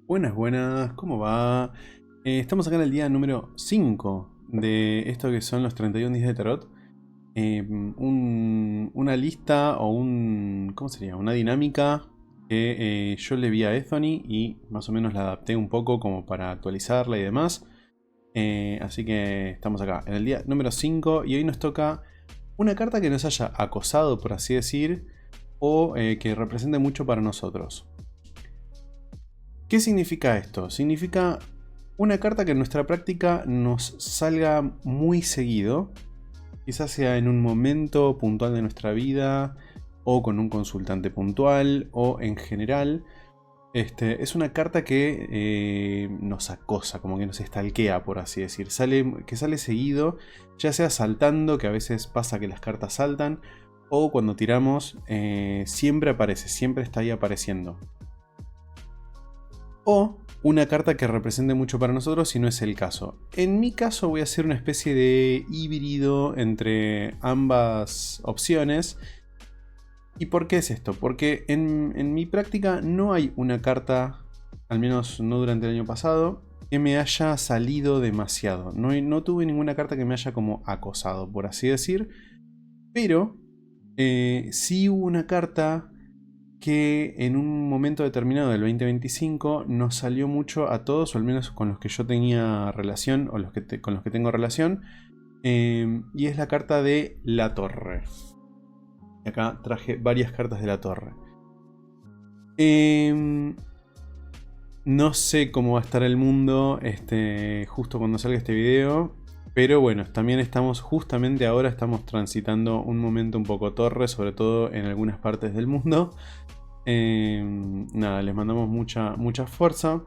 Buenas, buenas, ¿cómo va? Estamos acá en el día número 5 de esto que son los 31 días de tarot. Una lista o ¿cómo sería? Una dinámica que yo le vi a Anthony y más o menos la adapté un poco como para actualizarla y demás. Así que estamos acá en el día número 5 y hoy nos toca una carta que nos haya acosado, por así decir, o que represente mucho para nosotros. ¿Qué significa esto? Significa una carta que en nuestra práctica nos salga muy seguido, quizás sea en un momento puntual de nuestra vida, o con un consultante puntual, o en general. Es una carta que nos acosa, como que nos stalkea, por así decir. Que sale seguido, ya sea saltando, que a veces pasa que las cartas saltan, o cuando tiramos, siempre aparece, siempre está ahí apareciendo. O una carta que represente mucho para nosotros si no es el caso. En mi caso voy a hacer una especie de híbrido entre ambas opciones. ¿Y por qué es esto? Porque en mi práctica no hay una carta, al menos no durante el año pasado, que me haya salido demasiado. No tuve ninguna carta que me haya como acosado, por así decir. Pero sí hubo una carta que en un momento determinado del 2025 nos salió mucho a todos, o al menos con los que yo tenía relación, o con los que tengo relación, y es la carta de la Torre. Y acá traje varias cartas de la Torre. No sé cómo va a estar el mundo justo cuando salga este video. Pero bueno, también justamente ahora estamos transitando un momento un poco torre, sobre todo en algunas partes del mundo. Nada, les mandamos mucha fuerza.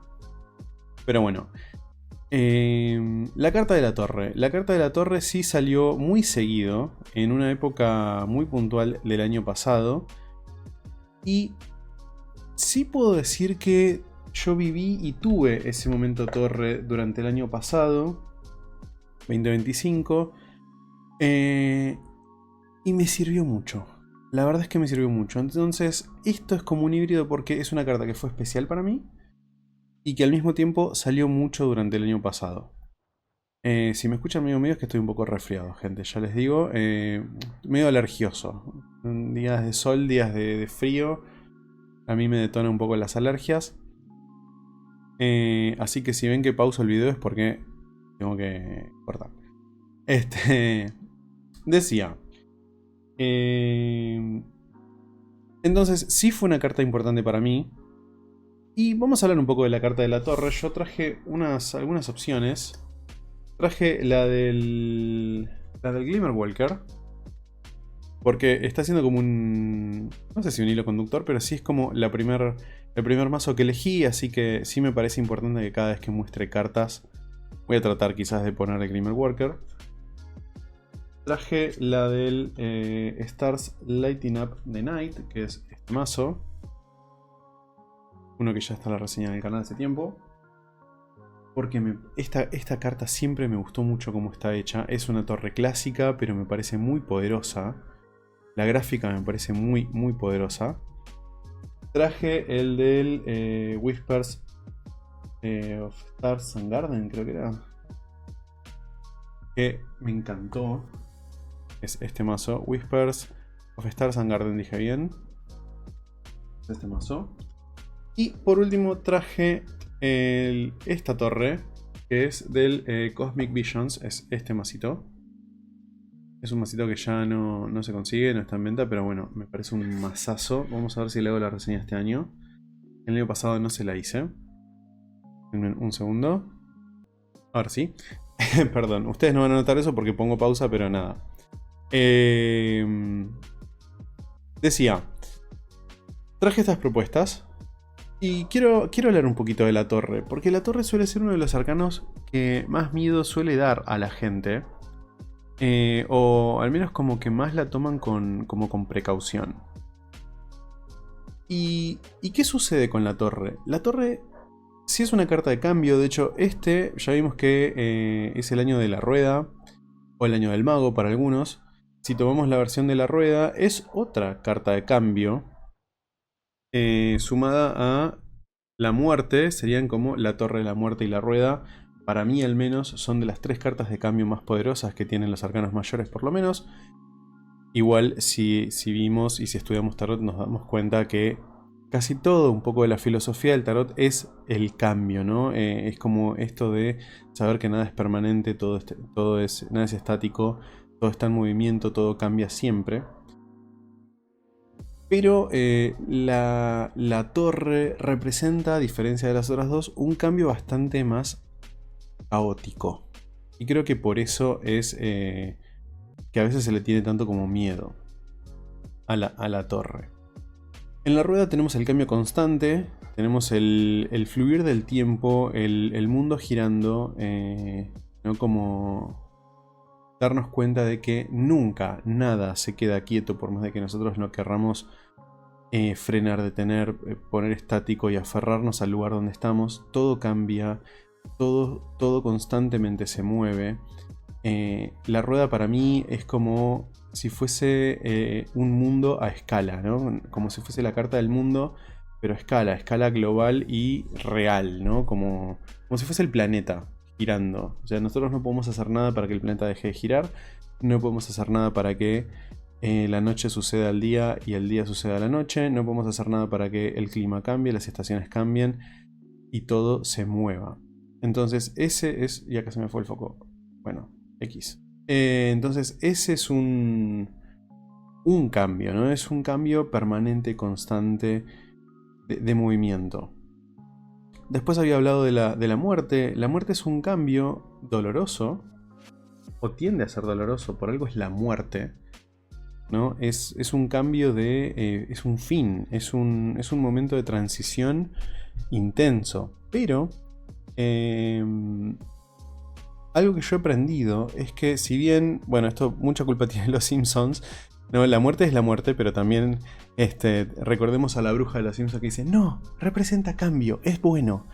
Pero bueno. La carta de la torre. La carta de la torre sí salió muy seguido. En una época muy puntual del año pasado. Y sí puedo decir que yo viví y tuve ese momento torre durante el año pasado. 2025. Y me sirvió mucho. La verdad es que me sirvió mucho. Entonces, esto es como un híbrido porque es una carta que fue especial para mí y que al mismo tiempo salió mucho durante el año pasado. Si me escuchan medio es que estoy un poco resfriado, gente, ya les digo. Medio alergioso. Días de sol, días de frío. A mí me detona un poco las alergias. Así que si ven que pauso el video es porque tengo que cortar. Decía. Entonces, sí fue una carta importante para mí. Y vamos a hablar un poco de la carta de la torre. Yo traje algunas opciones. Traje la del Glimmerwalker. Porque está siendo como no sé si un hilo conductor, pero sí es como el primer mazo que elegí. Así que sí me parece importante que cada vez que muestre cartas voy a tratar quizás de poner el Glimmerwalker. Traje la del Stars Lighting Up the Night, que es este mazo. Uno que ya está en la reseña del canal hace tiempo. Porque esta carta siempre me gustó mucho cómo está hecha. Es una torre clásica, pero me parece muy poderosa. La gráfica me parece muy poderosa. Traje el del Whispers of Stars and Garden, creo que era. Que me encantó. Es este mazo. Whispers of Stars and Garden, dije bien. Es este mazo. Y por último traje esta torre, que es del Cosmic Visions, es este masito. Es un masito que ya no se consigue, no está en venta, pero bueno, me parece un mazazo. Vamos a ver si le hago la reseña este año. El año pasado no se la hice. Un segundo. Ahora sí. Perdón, ustedes no van a notar eso porque pongo pausa, pero nada. Decía, traje estas propuestas. Y quiero hablar un poquito de la torre, porque la torre suele ser uno de los arcanos que más miedo suele dar a la gente. O al menos como que más la toman como con precaución. ¿Y qué sucede con la torre? La torre sí es una carta de cambio, de hecho ya vimos que es el año de la rueda, o el año del mago para algunos. Si tomamos la versión de la rueda, es otra carta de cambio. Sumada a La muerte serían como la torre de la muerte y la rueda. Para mí al menos son de las 3 cartas de cambio más poderosas que tienen los arcanos mayores por lo menos. Igual si vimos y si estudiamos tarot nos damos cuenta que casi todo un poco de la filosofía del tarot es el cambio, ¿no? Es como esto de saber que nada es permanente, nada es estático, todo está en movimiento, todo cambia siempre. Pero la torre representa, a diferencia de las otras dos, un cambio bastante más caótico. Y creo que por eso es que a veces se le tiene tanto como miedo a la torre. En la rueda tenemos el cambio constante, tenemos el fluir del tiempo, el mundo girando, ¿no? Como darnos cuenta de que nunca nada se queda quieto por más de que nosotros no querramos frenar, detener, poner estático y aferrarnos al lugar donde estamos. Todo cambia, todo constantemente se mueve. La rueda para mí es como si fuese un mundo a escala, ¿no? Como si fuese la carta del mundo, pero a escala global y real, ¿no? Como si fuese el planeta girando. O sea, nosotros no podemos hacer nada para que el planeta deje de girar, no podemos hacer nada para que la noche suceda al día y el día suceda a la noche, no podemos hacer nada para que el clima cambie, las estaciones cambien y todo se mueva. Entonces ese es... y acá se me fue el foco. Bueno, X. Entonces ese es un cambio, ¿no? Es un cambio permanente, constante de movimiento. Después había hablado de la muerte. La muerte es un cambio doloroso, o tiende a ser doloroso, por algo es la muerte, ¿no? Es un cambio de... es un fin, es un momento de transición intenso. Pero... algo que yo he aprendido es que si bien... bueno, esto mucha culpa tienen los Simpsons. No, la muerte es la muerte, pero también recordemos a la bruja de los Simpsons que dice: no, representa cambio, es bueno.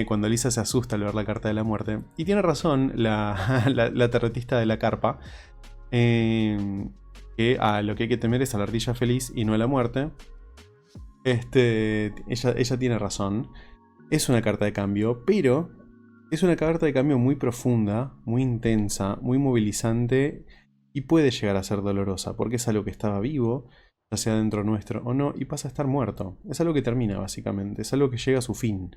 Cuando Lisa se asusta al ver la carta de la muerte. Y tiene razón la tarotista de la carpa. Que lo que hay que temer es a la ardilla feliz y no a la muerte. Ella tiene razón. Es una carta de cambio, pero es una carta de cambio muy profunda, muy intensa, muy movilizante y puede llegar a ser dolorosa porque es algo que estaba vivo, ya sea dentro nuestro o no, y pasa a estar muerto. Es algo que termina básicamente, es algo que llega a su fin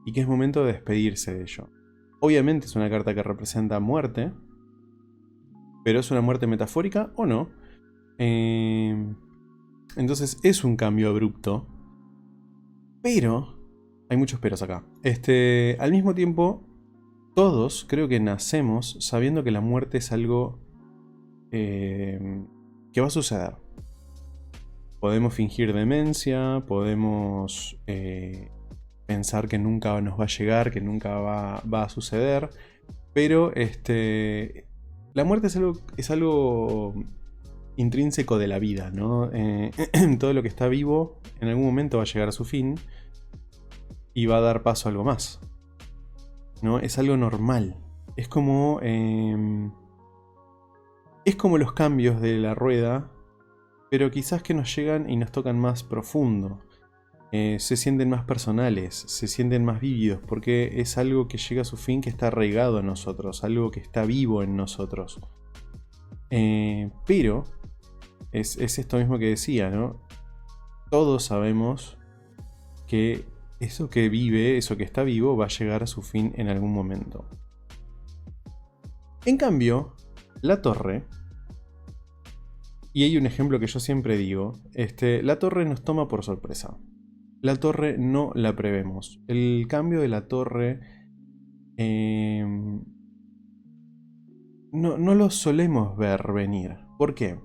y que es momento de despedirse de ello. Obviamente es una carta que representa muerte, pero es una muerte metafórica o no. Entonces es un cambio abrupto, pero... hay muchos peros acá. Al mismo tiempo, todos creo que nacemos sabiendo que la muerte es algo que va a suceder. Podemos fingir demencia, podemos pensar que nunca nos va a llegar, que nunca va a suceder, pero la muerte es algo intrínseco de la vida, ¿no? Todo lo que está vivo en algún momento va a llegar a su fin y va a dar paso a algo más, ¿no? Es algo normal. Es como los cambios de la rueda, pero quizás que nos llegan y nos tocan más profundo. Se sienten más personales, se sienten más vívidos, porque es algo que llega a su fin, que está arraigado en nosotros, algo que está vivo en nosotros. Pero es esto mismo que decía, ¿no? Todos sabemos que eso que vive, eso que está vivo, va a llegar a su fin en algún momento. En cambio, la torre, y hay un ejemplo que yo siempre digo, la torre nos toma por sorpresa. La torre no la prevemos. El cambio de la torre no lo solemos ver venir. ¿Por qué?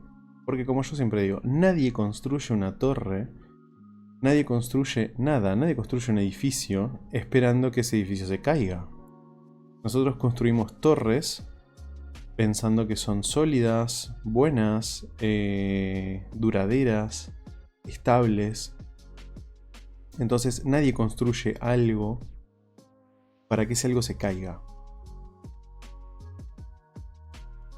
Porque como yo siempre digo, nadie construye una torre, nadie construye nada, nadie construye un edificio esperando que ese edificio se caiga. Nosotros construimos torres pensando que son sólidas, buenas, duraderas, estables. Entonces nadie construye algo para que ese algo se caiga.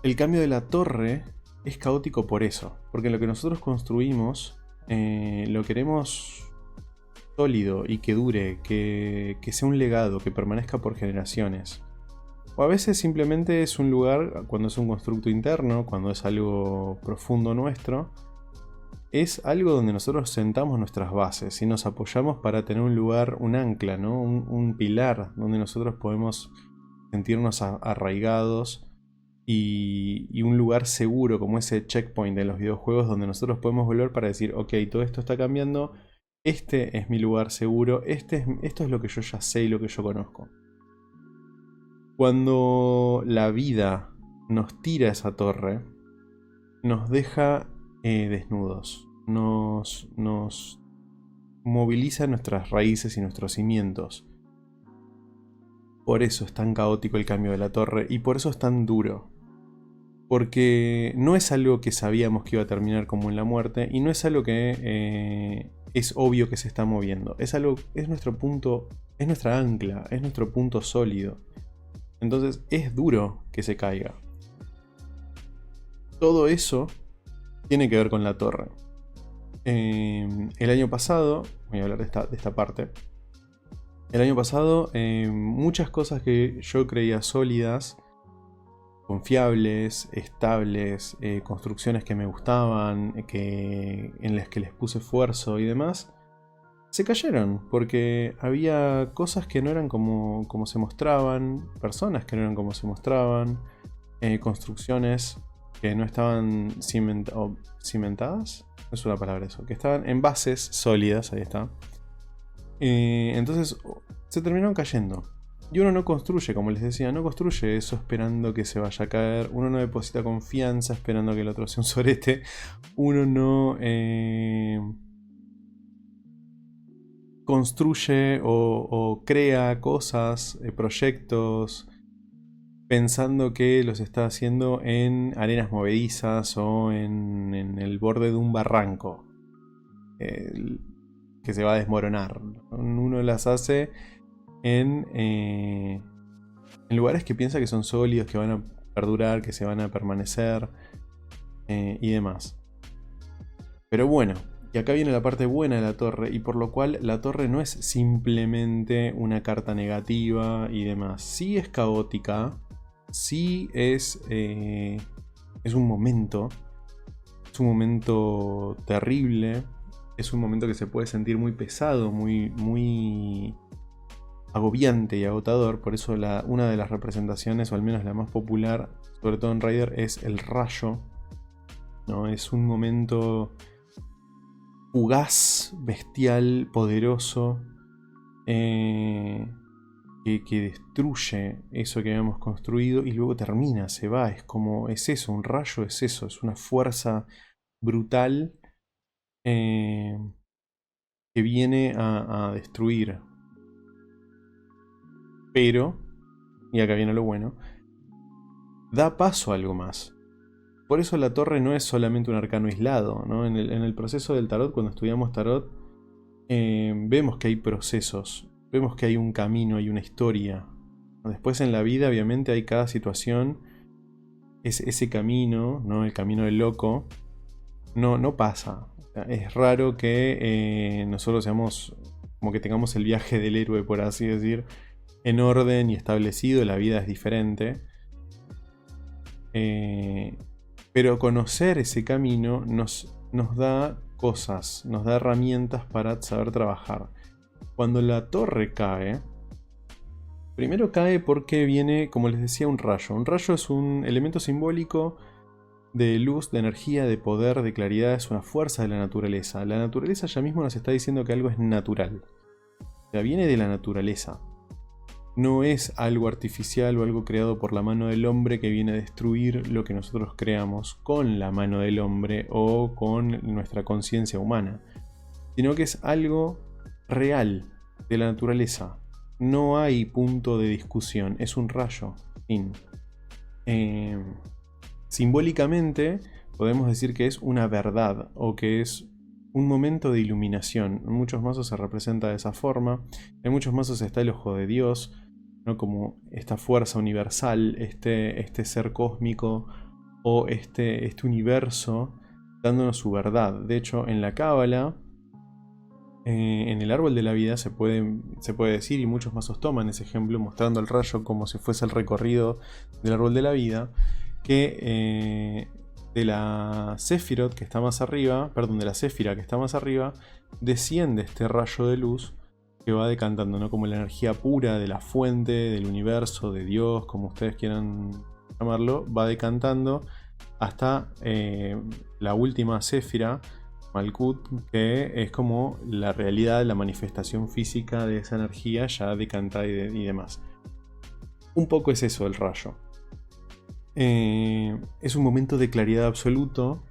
El cambio de la torre es caótico por eso, porque lo que nosotros construimos lo queremos sólido y que dure, que sea un legado, que permanezca por generaciones. O a veces simplemente es un lugar, cuando es un constructo interno, cuando es algo profundo nuestro, es algo donde nosotros sentamos nuestras bases y nos apoyamos para tener un lugar, un ancla, ¿no? Un pilar donde nosotros podemos sentirnos arraigados y un lugar seguro como ese checkpoint de los videojuegos donde nosotros podemos volver para decir, ok, todo esto está cambiando, este es mi lugar seguro, esto es lo que yo ya sé y lo que yo conozco. Cuando la vida nos tira esa torre, nos deja desnudos, nos moviliza nuestras raíces y nuestros cimientos. Por eso es tan caótico el cambio de la torre y por eso es tan duro. Porque no es algo que sabíamos que iba a terminar como en la muerte y no es algo que es obvio que se está moviendo. Es nuestro punto, es nuestra ancla, es nuestro punto sólido. Entonces es duro que se caiga. Todo eso tiene que ver con la torre. El año pasado, voy a hablar de esta parte. El año pasado, muchas cosas que yo creía sólidas, confiables, estables, construcciones que me gustaban, en las que les puse esfuerzo y demás, se cayeron porque había cosas que no eran como se mostraban, personas que no eran como se mostraban, construcciones que no estaban cimentadas, no es una palabra eso, que estaban en bases sólidas, ahí está. Entonces se terminaron cayendo. Y uno no construye, como les decía, no construye eso esperando que se vaya a caer. Uno no deposita confianza esperando que el otro sea un sorete. Uno no construye o crea cosas, proyectos, pensando que los está haciendo en arenas movedizas o en el borde de un barranco que se va a desmoronar. Uno las hace en lugares que piensa que son sólidos, que van a perdurar, que se van a permanecer y demás. Pero bueno, y acá viene la parte buena de la torre, y por lo cual la torre no es simplemente una carta negativa y demás. Sí es caótica, sí es un momento terrible, es un momento que se puede sentir muy pesado, muy agobiante y agotador. Por eso una de las representaciones, o al menos la más popular, sobre todo en Raider, es el rayo, ¿no? Es un momento fugaz, bestial, poderoso, que destruye eso que habíamos construido y luego termina, se va. Es eso, un rayo es eso, es una fuerza brutal que viene a destruir. Pero, y acá viene lo bueno, da paso a algo más. Por eso la torre no es solamente un arcano aislado, ¿no? En el proceso del tarot, cuando estudiamos tarot, vemos que hay procesos, vemos que hay un camino, hay una historia. Después en la vida, obviamente, hay cada situación, es ese camino, ¿no? El camino del loco, no pasa. Es raro que nosotros seamos, como que tengamos el viaje del héroe, por así decir, en orden y establecido. La vida es diferente. Pero conocer ese camino nos da cosas, nos da herramientas para saber trabajar. Cuando la torre cae, primero cae porque viene, como les decía, un rayo. Un rayo es un elemento simbólico de luz, de energía, de poder, de claridad. Es una fuerza de la naturaleza. La naturaleza ya mismo nos está diciendo que algo es natural. O sea, viene de la naturaleza. No es algo artificial o algo creado por la mano del hombre que viene a destruir lo que nosotros creamos con la mano del hombre o con nuestra conciencia humana, sino que es algo real de la naturaleza. No hay punto de discusión, es un rayo. Fin. Simbólicamente podemos decir que es una verdad o que es un momento de iluminación. En muchos mazos se representa de esa forma. En muchos mazos está el ojo de Dios, ¿no? Como esta fuerza universal, este ser cósmico o este universo dándonos su verdad. De hecho, en la Cábala En el árbol de la vida se puede decir, y muchos mazos toman ese ejemplo mostrando el rayo como si fuese el recorrido del árbol de la vida, que de la Sefirot que está más arriba, perdón, de la Séfira que está más arriba, desciende este rayo de luz que va decantando, ¿no? Como la energía pura de la fuente, del universo, de Dios, como ustedes quieran llamarlo, va decantando hasta la última Séfira, Malkut, que es como la realidad, la manifestación física de esa energía ya decantada y demás. Un poco es eso el rayo. Es un momento de claridad absoluto.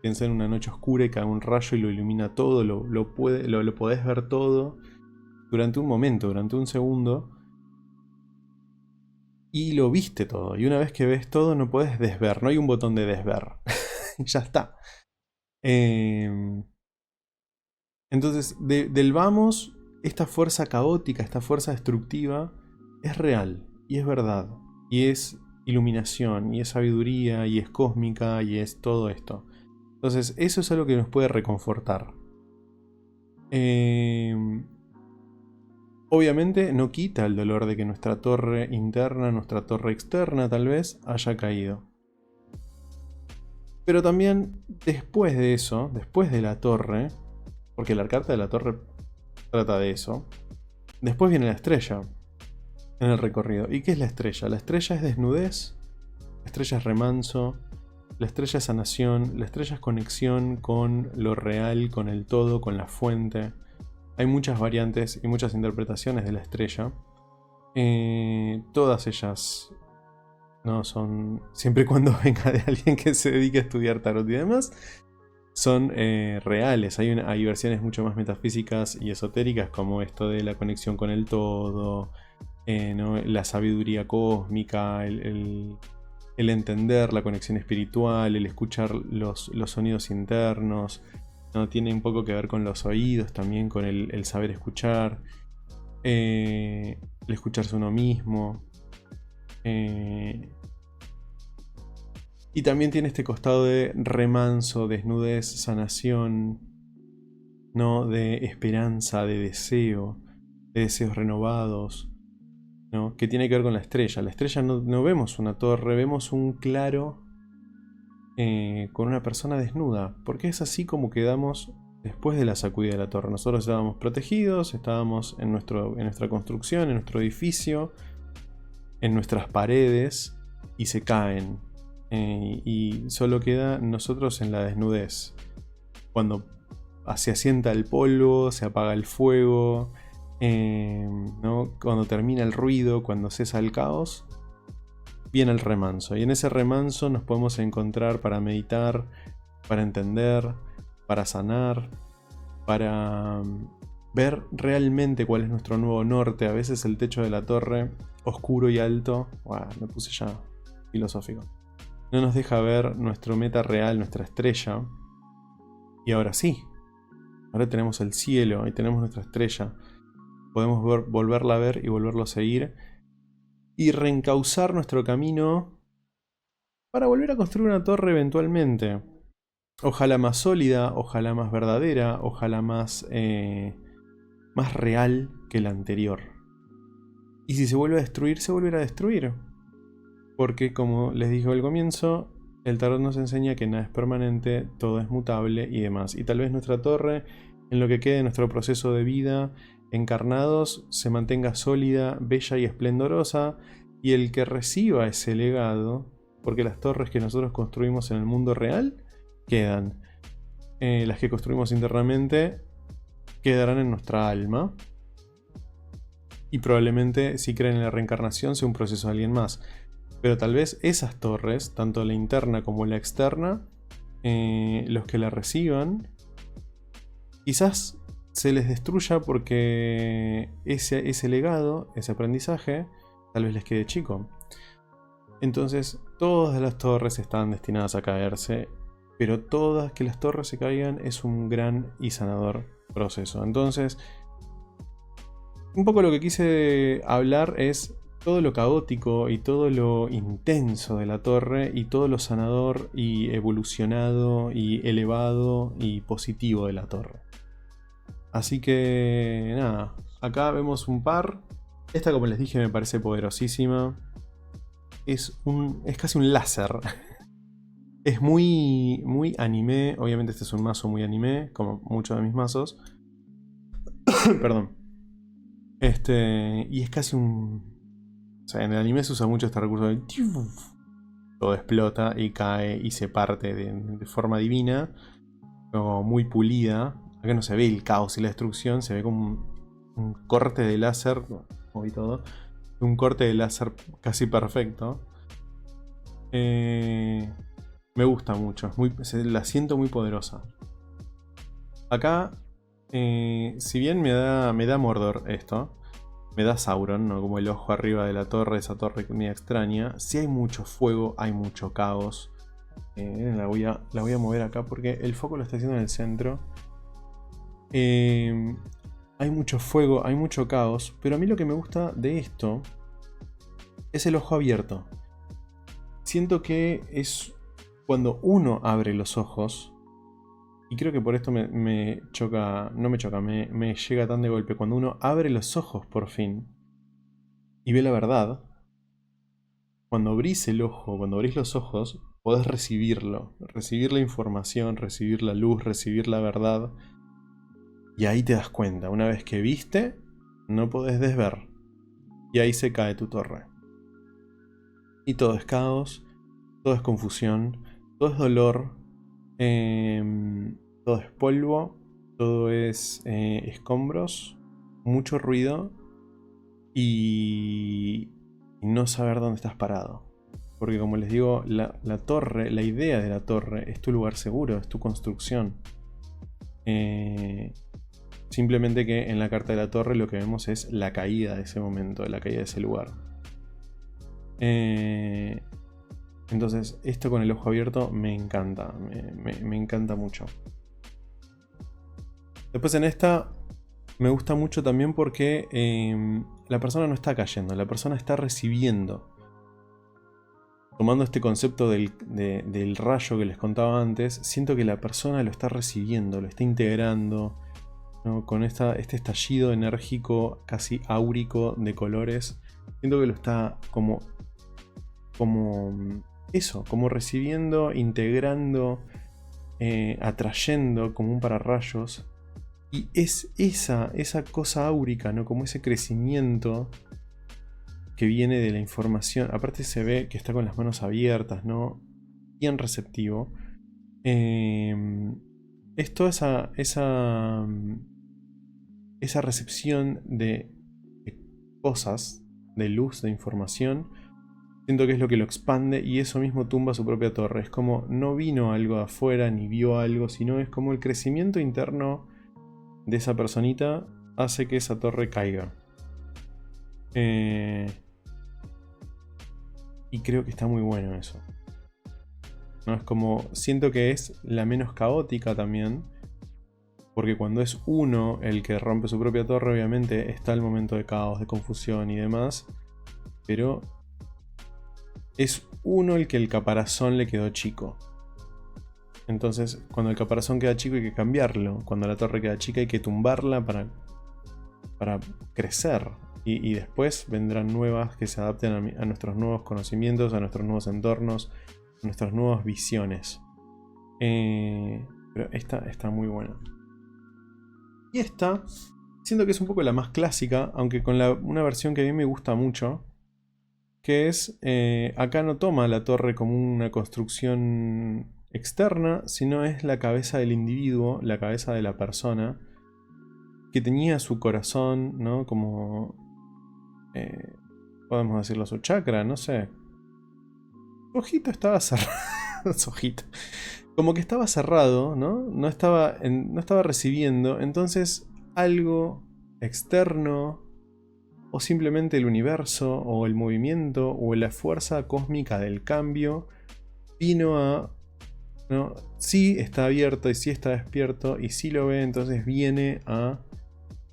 Piensa en una noche oscura y cae un rayo y lo ilumina todo, lo podés ver todo durante un momento, durante un segundo. Y lo viste todo. Y una vez que ves todo no podés desver, no hay un botón de desver. Ya está. Entonces, del vamos, esta fuerza caótica, esta fuerza destructiva, es real, y es verdad, y es iluminación, y es sabiduría, y es cósmica, y es todo esto. Entonces, eso es algo que nos puede reconfortar. Obviamente no quita el dolor de que nuestra torre interna, nuestra torre externa tal vez, haya caído. Pero también después de eso, después de la torre, porque la carta de la torre trata de eso, después viene la estrella en el recorrido. ¿Y qué es la estrella? La estrella es desnudez, la estrella es remanso, la estrella es sanación, la estrella es conexión con lo real, con el todo, con la fuente. Hay muchas variantes y muchas interpretaciones de la estrella. Todas ellas no son, siempre y cuando venga de alguien que se dedique a estudiar tarot y demás, son reales. Hay versiones mucho más metafísicas y esotéricas, como esto de la conexión con el todo, ¿no? La sabiduría cósmica, el entender la conexión espiritual, el escuchar los sonidos internos, ¿no? Tiene un poco que ver con los oídos también, con el saber escuchar, el escucharse uno mismo. Y también tiene este costado de remanso, desnudez, sanación, ¿no? De esperanza, de deseos renovados, ¿no? Que tiene que ver con la estrella. La estrella no vemos una torre, vemos un claro con una persona desnuda, porque es así como quedamos después de la sacudida de la torre. Nosotros estábamos protegidos, estábamos en nuestra construcción, en nuestro edificio, en nuestras paredes, y se caen. Y solo queda nosotros en la desnudez. Cuando se asienta el polvo, se apaga el fuego, ¿no? Cuando termina el ruido, cuando cesa el caos, viene el remanso. Y en ese remanso nos podemos encontrar para meditar, para entender, para sanar, para ver realmente cuál es nuestro nuevo norte. A veces el techo de la torre, oscuro y alto, me puse ya filosófico, no nos deja ver nuestro meta real, nuestra estrella. Y ahora sí, ahora tenemos el cielo y tenemos nuestra estrella. Podemos volverla a ver y volverlo a seguir y reencauzar nuestro camino para volver a construir una torre eventualmente. Ojalá más sólida, ojalá más verdadera, ojalá más real que la anterior. Y si se vuelve a destruir, se volverá a destruir. Porque, como les dije al comienzo, el tarot nos enseña que nada es permanente, todo es mutable y demás. Y tal vez nuestra torre, en lo que quede de nuestro proceso de vida, encarnados, se mantenga sólida, bella y esplendorosa, y el que reciba ese legado, porque las torres que nosotros construimos en el mundo real quedan. Las que construimos internamente quedarán en nuestra alma. Y probablemente, si creen en la reencarnación, sea un proceso de alguien más. Pero tal vez esas torres, tanto la interna como la externa, los que la reciban, quizás se les destruya porque ese legado, ese aprendizaje, tal vez les quede chico. Entonces, todas las torres están destinadas a caerse, pero todas que las torres se caigan es un gran y sanador proceso. Entonces, un poco lo que quise hablar es todo lo caótico y todo lo intenso de la torre y todo lo sanador y evolucionado y elevado y positivo de la torre. Así que nada, acá vemos un par. Esta, como les dije, me parece poderosísima. Es casi un láser. Es muy anime. Obviamente este es un mazo muy anime, como muchos de mis mazos. Perdón. Y es casi un... O sea, en el anime se usa mucho este recurso de... Todo explota y cae y se parte de forma divina. Como muy pulida. Acá no se ve el caos y la destrucción, se ve como un corte de láser. Moví todo. Un corte de láser casi perfecto. Me gusta mucho. La siento muy poderosa. Acá, si bien me da Mordor esto. Me da Sauron, ¿no? Como el ojo arriba de la torre, esa torre media extraña. Si hay mucho fuego, hay mucho caos. La voy a mover acá porque el foco lo está haciendo en el centro. Hay mucho fuego, hay mucho caos. Pero a mí lo que me gusta de esto es el ojo abierto. Siento que es cuando uno abre los ojos. Y creo que por esto me choca. No me choca, me llega tan de golpe. Cuando uno abre los ojos por fin y ve la verdad. Cuando abrís el ojo, cuando abrís los ojos, podés recibirlo. Recibir la información, recibir la luz, recibir la verdad. Y ahí te das cuenta. Una vez que viste, no podés desver. Y ahí se cae tu torre. Y todo es caos, todo es confusión, todo es dolor, todo es polvo, todo es escombros, mucho ruido y no saber dónde estás parado. Porque como les digo, la torre, la idea de la torre es tu lugar seguro, es tu construcción. Simplemente que en la carta de la torre lo que vemos es la caída de ese momento, la caída de ese lugar. Entonces esto con el ojo abierto me encanta, me encanta mucho. Después en esta me gusta mucho también porque la persona no está cayendo, la persona está recibiendo. Tomando este concepto del rayo que les contaba antes, siento que la persona lo está recibiendo, lo está integrando, ¿no? Con este estallido enérgico casi áurico de colores. Siento que lo está como eso, como recibiendo, integrando, atrayendo como un pararrayos. Y es esa cosa áurica, ¿no? Como ese crecimiento que viene de la información. Aparte se ve que está con las manos abiertas, ¿no? Bien receptivo. Es toda esa recepción de cosas, de luz, de información. Siento que es lo que lo expande y eso mismo tumba su propia torre. Es como no vino algo de afuera ni vio algo, sino es como el crecimiento interno de esa personita hace que esa torre caiga. Y creo que está muy bueno eso. ¿No? Es como, siento que es la menos caótica también. Porque cuando es uno el que rompe su propia torre, obviamente está el momento de caos, de confusión y demás. Pero es uno el que el caparazón le quedó chico. Entonces, cuando el caparazón queda chico hay que cambiarlo. Cuando la torre queda chica hay que tumbarla para crecer. Y después vendrán nuevas que se adapten a nuestros nuevos conocimientos, a nuestros nuevos entornos, a nuestras nuevas visiones. Pero esta está muy buena. Y esta, siento que es un poco la más clásica, aunque con una versión que a mí me gusta mucho. Que es, acá no toma la torre como una construcción externa, sino es la cabeza del individuo, la cabeza de la persona, que tenía su corazón, ¿no? Como, podemos decirlo, su chakra, no sé. Su ojito estaba cerrado, su ojito. Como que estaba cerrado, ¿no? No estaba recibiendo, entonces algo externo, o simplemente el universo, o el movimiento, o la fuerza cósmica del cambio, vino a... ¿no? Sí está abierto y sí está despierto y sí lo ve, entonces viene a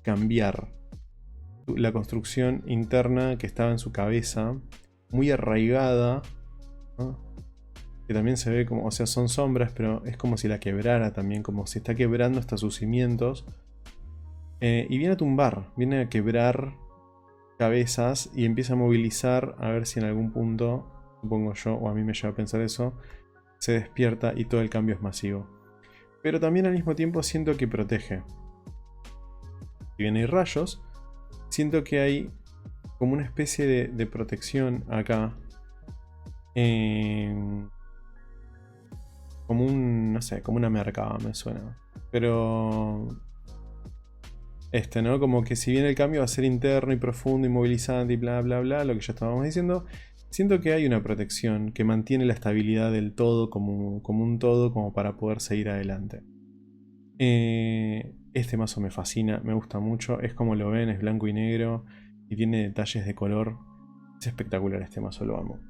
cambiar la construcción interna que estaba en su cabeza, muy arraigada, ¿no? Que también se ve como, o sea, son sombras, pero es como si la quebrara también, como si está quebrando hasta sus cimientos. Y viene a tumbar, viene a quebrar cabezas y empieza a movilizar a ver si en algún punto, supongo yo, o a mí me lleva a pensar eso, se despierta y todo el cambio es masivo. Pero también al mismo tiempo siento que protege. Si bien hay rayos, siento que hay como una especie de protección acá. Como un, no sé, como una mercaba me suena. Pero ¿no? Como que si bien el cambio va a ser interno y profundo y movilizante y bla bla bla, lo que ya estábamos diciendo, siento que hay una protección que mantiene la estabilidad del todo como un todo, como para poder seguir adelante. Este mazo me fascina, me gusta mucho, es como lo ven, es blanco y negro y tiene detalles de color. Es espectacular este mazo, lo amo.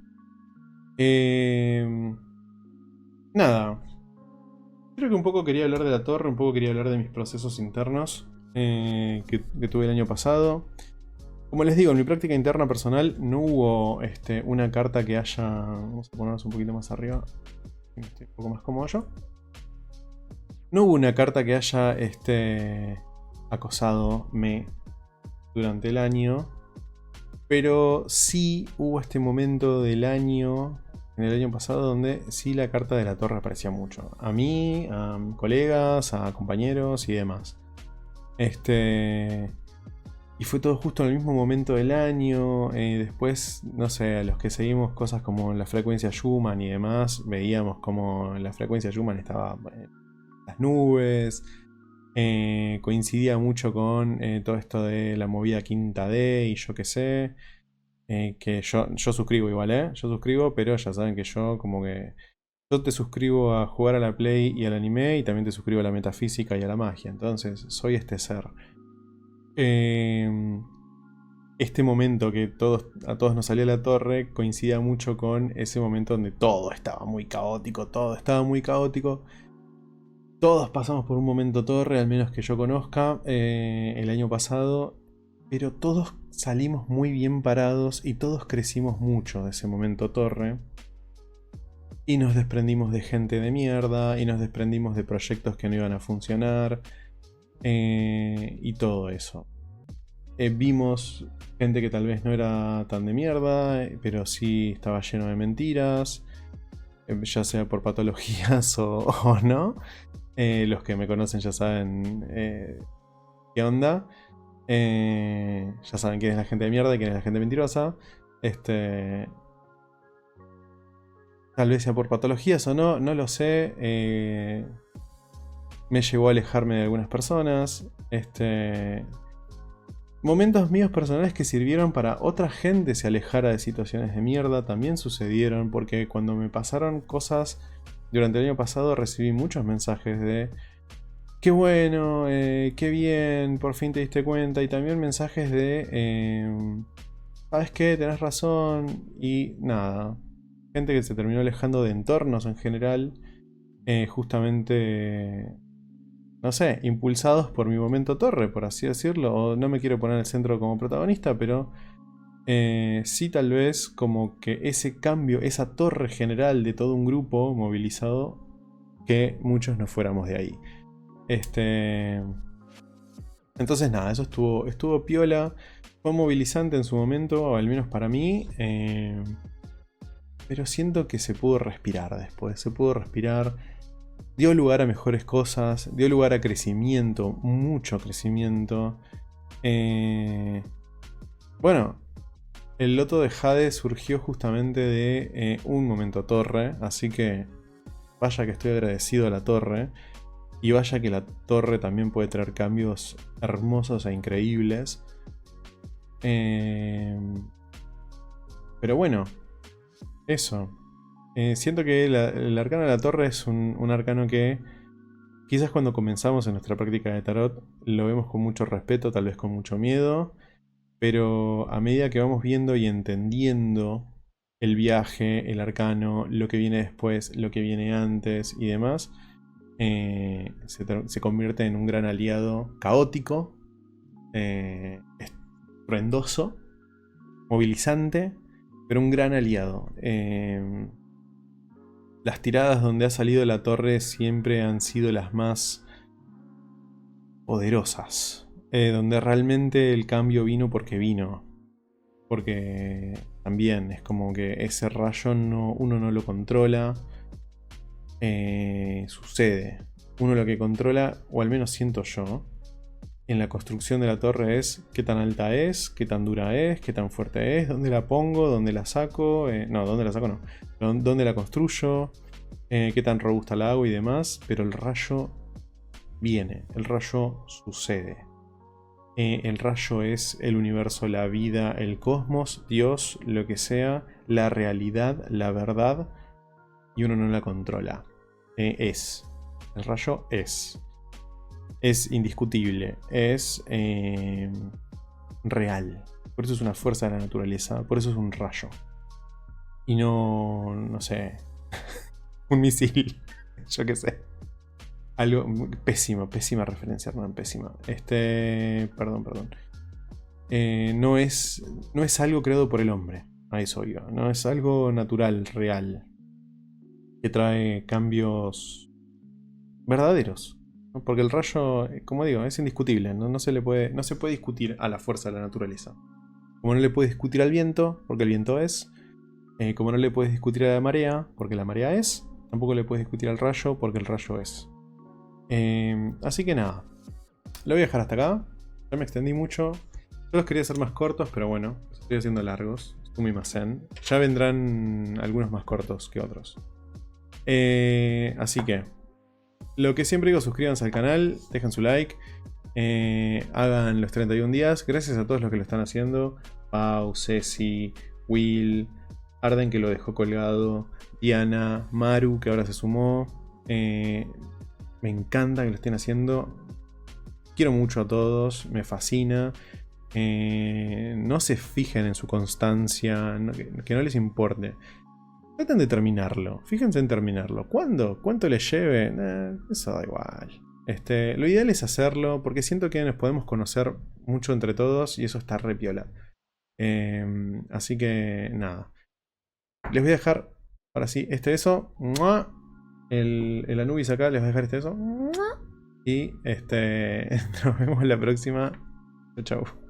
Nada. Creo que un poco quería hablar de la torre, un poco quería hablar de mis procesos internos que tuve el año pasado. Como les digo, en mi práctica interna personal no hubo una carta que haya... Vamos a ponernos un poquito más arriba. Estoy un poco más cómodo yo. No hubo una carta que haya acosado durante el año. Pero sí hubo este momento del año, en el año pasado, donde sí la carta de la torre aparecía mucho. A mí, a colegas, a compañeros y demás. Y fue todo justo en el mismo momento del año. Después, no sé, a los que seguimos cosas como la frecuencia Schumann y demás, veíamos como la frecuencia Schumann estaba en las nubes. Coincidía mucho con todo esto de la movida quinta D y yo qué sé. Que yo suscribo igual, ¿eh? Yo suscribo, pero ya saben que yo como que... Yo te suscribo a jugar a la Play y al anime y también te suscribo a la metafísica y a la magia. Entonces, soy este ser. Este momento que a todos nos salió la torre coincidía mucho con ese momento donde todo estaba muy caótico, todo estaba muy caótico. Todos pasamos por un momento torre, al menos que yo conozca, el año pasado, pero todos salimos muy bien parados y todos crecimos mucho de ese momento torre. Y nos desprendimos de gente de mierda, y nos desprendimos de proyectos que no iban a funcionar, y todo eso. Vimos gente que tal vez no era tan de mierda, pero sí estaba lleno de mentiras, ya sea por patologías o no. Los que me conocen ya saben qué onda. Ya saben quién es la gente de mierda y quién es la gente mentirosa. Tal vez sea por patologías o no, no lo sé. Me llevó a alejarme de algunas personas. Momentos míos personales que sirvieron para otra gente se alejara de situaciones de mierda también sucedieron, porque cuando me pasaron cosas durante el año pasado recibí muchos mensajes de qué bueno, qué bien, por fin te diste cuenta, y también mensajes de ¿sabes qué? Tenés razón, y nada, gente que se terminó alejando de entornos en general, justamente no sé, impulsados por mi momento torre, por así decirlo. O no me quiero poner el centro como protagonista, pero sí tal vez como que ese cambio, esa torre general de todo un grupo movilizado, que muchos no fuéramos de ahí. Entonces nada, eso estuvo piola. Fue movilizante en su momento, o al menos para mí. Pero siento que se pudo respirar después. Se pudo respirar. Dio lugar a mejores cosas, dio lugar a crecimiento, mucho crecimiento. Bueno, el loto de Jade surgió justamente de un momento torre, así que vaya que estoy agradecido a la torre. Y vaya que la torre también puede traer cambios hermosos e increíbles. Pero bueno, eso. Siento que el arcano de la torre es un arcano que quizás cuando comenzamos en nuestra práctica de tarot lo vemos con mucho respeto, tal vez con mucho miedo, pero a medida que vamos viendo y entendiendo el viaje, el arcano, lo que viene después, lo que viene antes y demás, se convierte en un gran aliado caótico, estruendoso, movilizante, pero un gran aliado. Las tiradas donde ha salido la torre siempre han sido las más poderosas. donde realmente el cambio vino porque vino. Porque también es como que ese rayo uno no lo controla. Sucede. Uno lo que controla, o al menos siento yo, en la construcción de la torre es qué tan alta es, qué tan dura es, qué tan fuerte es, dónde la pongo, dónde la saco. No, dónde la saco no. Dónde la construyo, qué tan robusta la hago y demás. Pero el rayo viene, el rayo sucede. El rayo es el universo, la vida, el cosmos, Dios, lo que sea, la realidad, la verdad, y uno no la controla. Es. El rayo es. Es indiscutible, es real. Por eso es una fuerza de la naturaleza, por eso es un rayo. Y no sé, un misil, yo qué sé. Algo pésimo, pésima referencia, Hernán, pésima. Perdón. No es algo creado por el hombre, a eso iba. No es algo natural, real, que trae cambios verdaderos. ¿No? Porque el rayo, como digo, es indiscutible. No se puede discutir a la fuerza de la naturaleza. Como no le puedes discutir al viento, porque el viento es. Como no le puedes discutir a la marea, porque la marea es. Tampoco le puedes discutir al rayo, porque el rayo es. Así que nada. Lo voy a dejar hasta acá. Ya me extendí mucho. Yo los quería hacer más cortos, pero bueno, los estoy haciendo largos. Sumimasen. Ya vendrán algunos más cortos que otros. Así que, lo que siempre digo, suscríbanse al canal, dejen su like, hagan los 31 días. Gracias a todos los que lo están haciendo. Pau, Ceci, Will, Arden que lo dejó colgado, Diana, Maru que ahora se sumó. Me encanta que lo estén haciendo. Quiero mucho a todos, me fascina. No se fijen en su constancia, que no les importe. Traten de terminarlo, fíjense en terminarlo. ¿Cuándo? ¿Cuánto les lleve? Eso da igual. Lo ideal es hacerlo porque siento que nos podemos conocer mucho entre todos y eso está re piola. Así que nada. Les voy a dejar, ahora sí, eso. El Anubis acá, les voy a dejar eso. Y nos vemos la próxima. Chau, chau.